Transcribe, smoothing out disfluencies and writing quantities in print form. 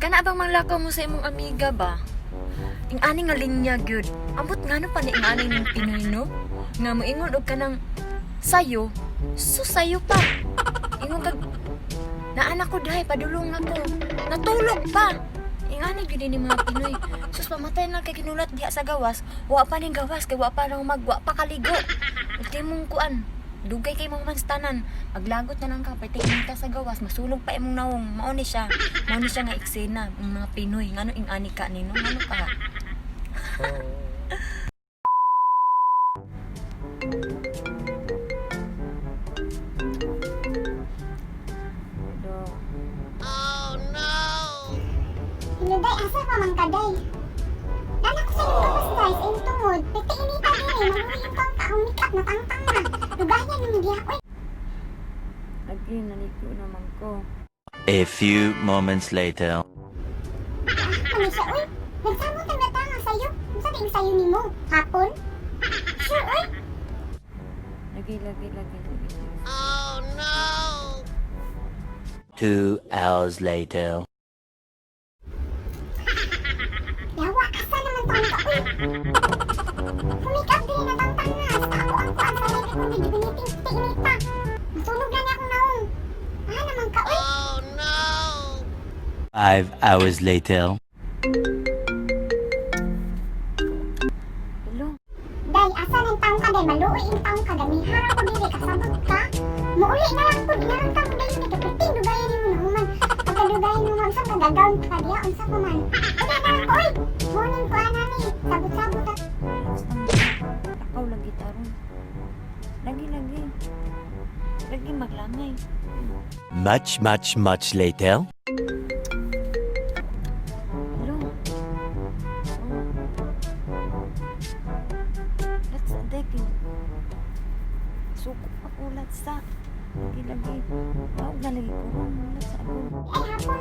Kana bang manglakaw mo sa imong amiga ba? Ing ani nga linya gyud. Ambot ngano pa ni ing ani ning Pinoy no? Nga moingon og kanang sayo, so sayo pa. Ingon kag naanak ko dahi padulong ako. Natulog pa. Ing ani gyud ni mga Pinoy. Sus pamatay na kay kinulat diha sa gawas. Wa pa ning gawas kay wa pa nang magwa pa kaligo. Ug mong kuan. Dugay kay mga manstanan. Maglagot na lang ka, pertingin sa gawas, masulog pa imong naong. Mao ni siya nga eksena ng mga Pinoy. Ngano ing ani ka nino? Ngano ka? Hinuday, asa pa man kaday? Nanak ko sa inyo tapos guys, ay tungod. Pwede inita din eh, mamuhiin kang kaong make-up na tangtang na. Lugayan ng media. Uy! Lagi, naligo naman ko. A few moments later. Ano siya, uy? Nagsamot ang natanga sa'yo. Ano sabi yung sa'yo ni mo? Hapon? Sure, uy! Lagi. 2 hours later. Yawa, asa naman taon ka, uy! Pumake-up din na tangtang na. Sa ako ang kuan sa live kong video biniting pwede inita. Masunog na niya akong naong. Ah, naman ka, uy! 5 hours later. Hello? Day, asa ng taong ka, day? Maluoy yung taong ka, gamihara ko dili, kasabot ka. Muuli na lang po, inalang ka mo day, hindi ka piting, dugayan mo na human. Pagkadugayan mo, unsa ka gagawin ka diya, unsa pa man. Uy, na lang ko, uy! Morning ko, anani, sabot-sabot at... Takaw lagi tarong. Lagi. Lagi maglamay. Much later. Hello? Let's deki. Suko pa ulat sa. Lagi. Tawag na lagi ko. Ulat sa ako. Eh, hapon